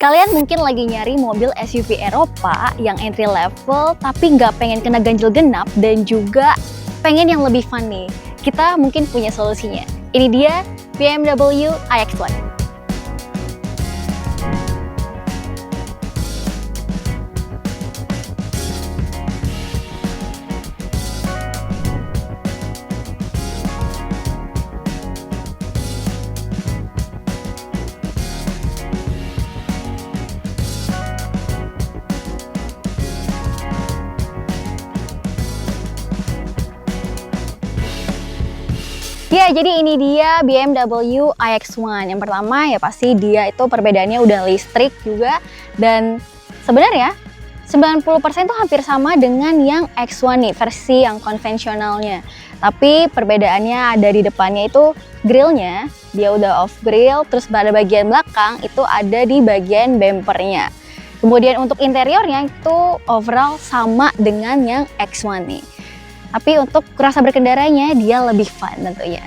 Kalian mungkin lagi nyari mobil SUV Eropa yang entry level tapi nggak pengen kena ganjil genap dan juga pengen yang lebih fun nih. Kita mungkin punya solusinya. Ini dia BMW iX1. Ya, jadi ini dia BMW iX1. Yang pertama ya pasti dia itu perbedaannya udah listrik juga. Dan sebenarnya 90% tuh hampir sama dengan yang X1 nih, versi yang konvensionalnya. Tapi perbedaannya ada di depannya itu grillnya, dia udah off grill. Terus pada bagian belakang itu ada di bagian bumpernya. Kemudian untuk interiornya itu overall sama dengan yang X1 nih. Tapi untuk rasa berkendaranya dia lebih fun tentunya.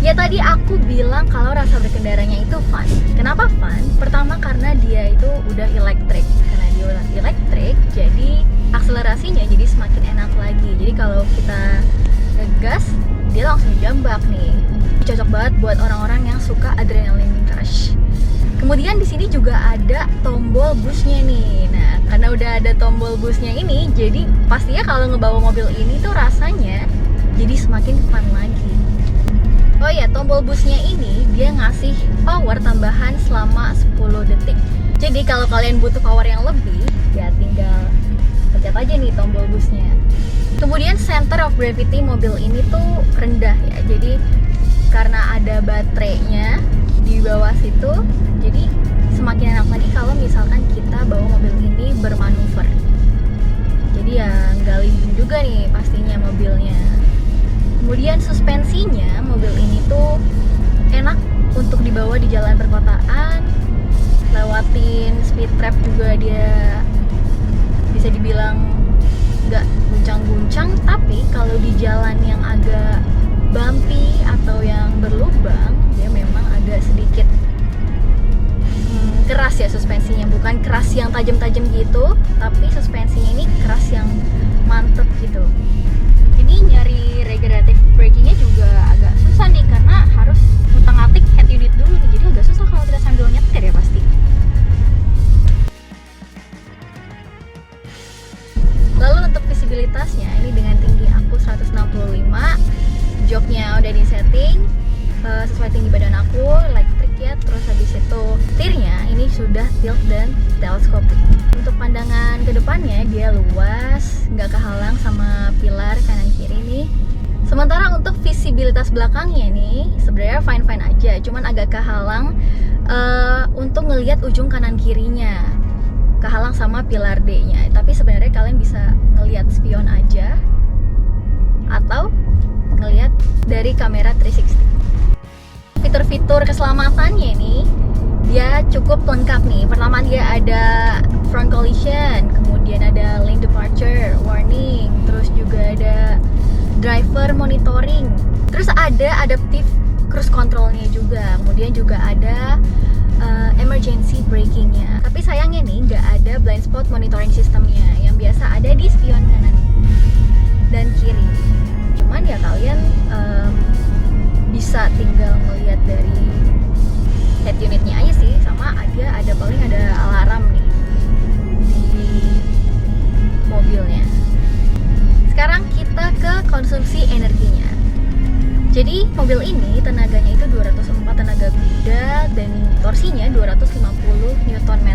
Ya tadi aku bilang kalau rasa berkendaranya itu fun. Kenapa fun? Pertama karena dia itu udah elektrik. Karena dia udah elektrik, jadi akselerasinya jadi semakin enak lagi. Jadi kalau kita ngegas, dia langsung jambak nih. Cocok banget buat orang-orang yang suka adrenaline rush. Kemudian di sini juga ada tombol busnya nih. Nah, karena udah ada tombol busnya ini, jadi pastinya kalau ngebawa mobil ini tuh rasanya jadi semakin fun lagi. Oh iya, tombol busnya ini dia ngasih power tambahan selama 10 detik. Jadi kalau kalian butuh power yang lebih, ya tinggal pencet aja nih tombol busnya. Kemudian center of gravity mobil ini tuh rendah ya. Jadi karena ada baterainya di bawah situ, jadi semakin enak lagi kalau misalkan kita bawa mobil ini bermanuver. Jadi ya nggak limbung juga nih pastinya mobilnya. Kemudian suspensinya mobil ini tuh enak untuk dibawa di jalan perkotaan, lewatin speed trap juga dia bisa dibilang nggak guncang-guncang, tapi kalau di jalan yang agak bumpy atau yang berlubang dia memang agak sedikit keras ya suspensinya, bukan keras yang tajam-tajam gitu, tapi suspensinya ini keras yang mantep gitu. Ini nyari regenerative brakingnya juga agak susah nih karena harus ngutak-ngatik head unit dulu nih, jadi agak susah kalau kita sambil nyetir ya pasti. Lalu untuk visibilitasnya ini dengan tinggi aku 165, joknya udah di setting sesuai tinggi badan aku, elektrik ya. Terus habis itu setirnya ini sudah tilt dan teleskopik. Untuk pandangan ke depannya dia luas, nggak kehalang sama pilar kanan kiri nih. Sementara untuk visibilitas belakangnya nih sebenarnya fine-fine aja, cuman agak kehalang untuk ngelihat ujung kanan kirinya, kehalang sama pilar D-nya. Tapi sebenarnya kalian bisa ngelihat spion aja atau ngelihat dari kamera 360. Fitur-fitur keselamatannya nih dia cukup lengkap nih. Pertama dia ada front collision, kemudian ada lane departure warning, terus juga ada driver monitoring, terus ada adaptive cruise controlnya juga, kemudian juga ada emergency brakingnya. Tapi sayangnya nih nggak ada blind spot monitoring sistemnya yang biasa ada di spion kanan dan kiri. Cuman ya kalian bisa tinggal melihat dari head unitnya aja sih, sama ada paling ada alarm nih di mobilnya. Sekarang kita ke konsumsi energinya. Jadi mobil ini tenaganya itu 204 tenaga kuda dan torsinya 250 Nm.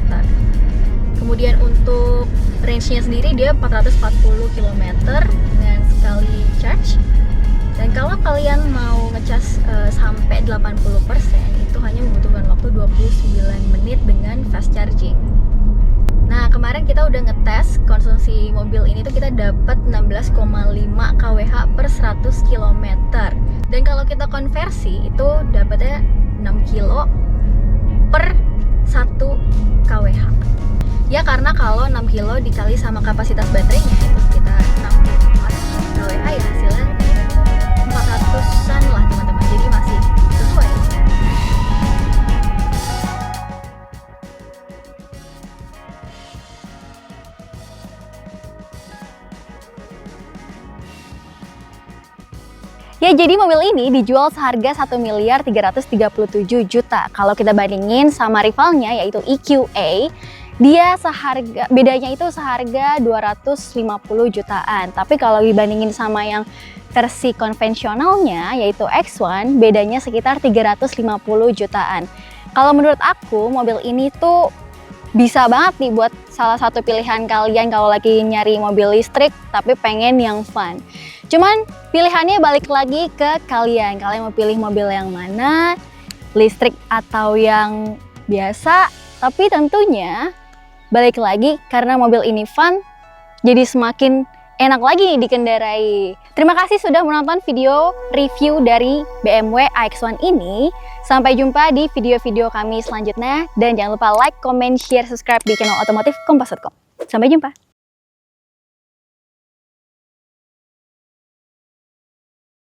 Kemudian untuk range-nya sendiri dia 440 km dengan sekali charge. Dan kalau kalian mau ngecas sampai 80%, itu hanya membutuhkan waktu 29 menit dengan fast charging. Nah, kemarin kita udah ngetes konsumsi mobil ini tuh kita dapat 16,5 kWh per 100 km. Dan kalau kita konversi itu dapatnya 6 kilo per 1 kWh. Ya karena kalau 6 kilo dikali sama kapasitas baterainya itu sekitar 64 kWh ya, hasilnya 400-an lah teman-teman. Jadi masih sesuai. Ya, jadi mobil ini dijual seharga 1.337 juta. Kalau kita bandingin sama rivalnya yaitu EQA, dia bedanya itu seharga 250 jutaan. Tapi kalau dibandingin sama yang versi konvensionalnya yaitu X1, bedanya sekitar 350 jutaan. Kalau menurut aku mobil ini tuh bisa banget nih buat salah satu pilihan kalian kalau lagi nyari mobil listrik tapi pengen yang fun. Cuman pilihannya balik lagi ke kalian. Kalian mau pilih mobil yang mana? Listrik atau yang biasa? Tapi tentunya balik lagi karena mobil ini fun, jadi semakin enak lagi nih dikendarai. Terima kasih sudah menonton video review dari BMW iX1 ini. Sampai jumpa di video-video kami selanjutnya. Dan jangan lupa like, comment, share, subscribe di channel otomotif Kompas.com. Sampai jumpa!